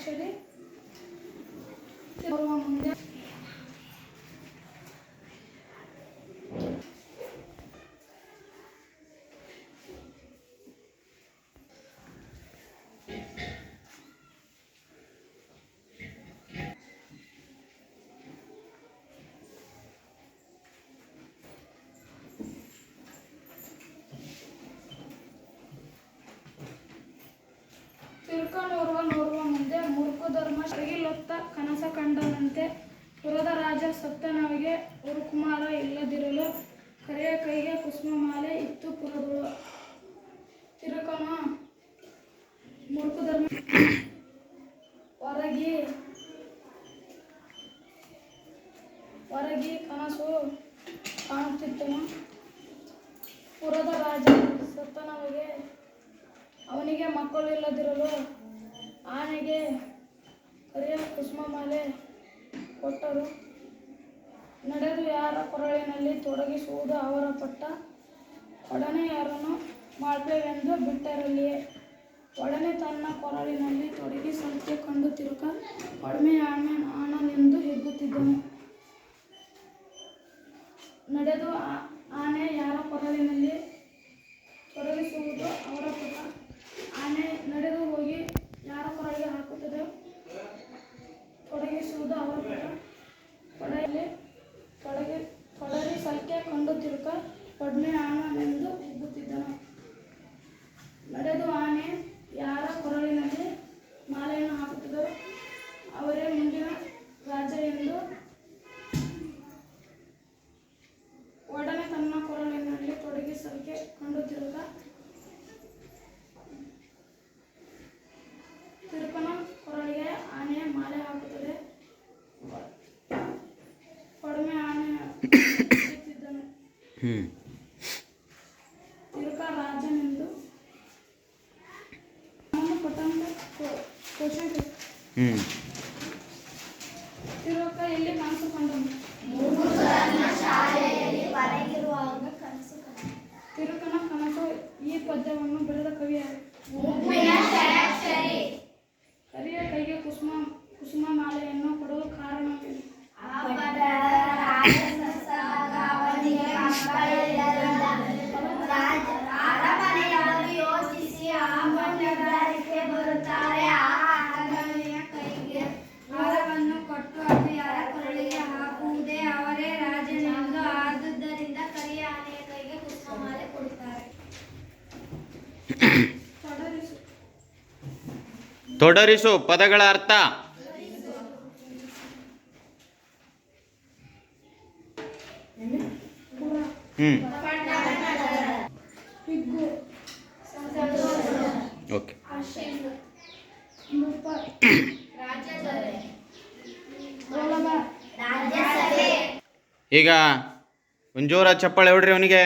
ಪಂಚಾಕ್ಷರಿ ಬರುವ ಮುಂದೆ ನೋಡುವ ಮುಂದೆ ಮುರುಕು ಧರ್ಮ ಸರಿಗಿಲೊತ್ತ ಕನಸ ಕಂಡನಂತೆ ಪುರದ ರಾಜ ಸತ್ತನವಿಗೆ ಉರುಕುಮಾರ ಇಲ್ಲದಿರಲು ಕರೆಯ ಕೈಗೆ ಕುಸುಮಮಾಲೆ ಇತ್ತು ಪುರದಳು. ತಿರುಕನ ಮುರುಕು ಧರ್ಮ ಹೊರಗಿ ಕನಸು ಕಾಣುತ್ತಿದ್ದನು. ಪುರದ ರಾಜ ಸತ್ತನವಿಗೆ ಅವನಿಗೆ ಮಕ್ಕಳು ಇಲ್ಲದಿರಲು ಆನೆಗೆ ಕರಿಯ ಕುಸುಮಮಾಲೆ ಕೊಟ್ಟರು. ನಡೆದು ಯಾರ ಕೊರಳಿನಲ್ಲಿ ತೊಡಗಿಸುವುದು ಅವರ ಪಟ್ಟ. ಒಡನೆ ಯಾರನ್ನು ಮಾಡ್ಬೇವೆಂದು ಬಿಟ್ಟರಲ್ಲಿಯೇ ಒಡನೆ ತನ್ನ ಕೊರಳಿನಲ್ಲಿ ತೊಡಗಿ ಸಂಖ್ಯೆ ಕಂಡು ತಿರುಕ ಒಡಮೆ ಆಣನೆಂದು ಹಿಗ್ಗುತ್ತಿದ್ದನು. ನಡೆದು ಆನೆ ಯಾರ ಕೊರಳಿನಲ್ಲಿ ತೊಡಗಿಸುವುದು ಅವರ ಪಟ್ಟ. ಆನೆ ನಡೆದು ಹೋಗಿ ಯಾರ ಕೊರಳಿಗೆ ಹಾಕುತ್ತದೆ ತೊಡಗಿಸುವುದು ಅವರ ಪಟ್ಟ. ಕೊಡೆಯಲ್ಲಿ ತೊಡರಿ ಸಂಖ್ಯೆ ಕಂಡು ತಿರುಕ ಒಡಮೆ ಆಣನೆಂದು ಹಿಗ್ಗುತ್ತಿದ್ದನು. ನಡೆದು ಆನೆ ಯಾರ ಕೊರಳಿನಲ್ಲಿ ಮಾಲೆಯನ್ನು ಹಾಕುತ್ತದೋ ಅವರೇ ಮುಂದಿನ ರಾಜ ಎಂದು ಒಡನೆ ತನ್ನ ಕೊರಳಿನಲ್ಲಿ ತೊಡಗಿ ಸಂಖ್ಯೆ ಕಂಡು ತಿರುಕನ ಕೊರಳಿಗೆ ಆನೆ ಮಾಲೆ ಹಾಕುತ್ತದೆ. ಒಡಮೆ ಆನೆ ಹಿಗ್ಗುತ್ತಿದ್ದನು. ತಿರುಕ ರಾಜನೆಂದು ತಿರುಕ ಎಲ್ಲಿ ಕನಸು ಕಂಡನು. ತಿರುಕನ ಕನಸು. ಈ ಪದ್ಯವನ್ನು ಬರೆದ ಕವಿ ಯಾರು? ಕರಿಯ ಕೈಗೆ ಕುಸುಮ ಮಾಲೆಯನ್ನು ಕೊಡಲು ಕಾರಣವೇನು? ಹಾರವನ್ನು ಕೊಟ್ಟು ಅದು ಯಾರ ಕೊರಳಿಗೆ ಹಾಕುವುದೇ ಅವರೇ ರಾಜನೆಂದು. ಆದುದರಿಂದ ಕರಿಯ ಆನೆಯ ಕೈಗೆ ಕುಸುಮ ಮಾಲೆ ಕೊಡುತ್ತಾರೆ. ತೊಡರಿಸು ಪದಗಳ ಅರ್ಥ. ಓಕೆ. ಈಗ ಒಂದು ಜೋರ ಚಪ್ಪಾಳೆ ಹೊಡ್ರಿ ಅವನಿಗೆ.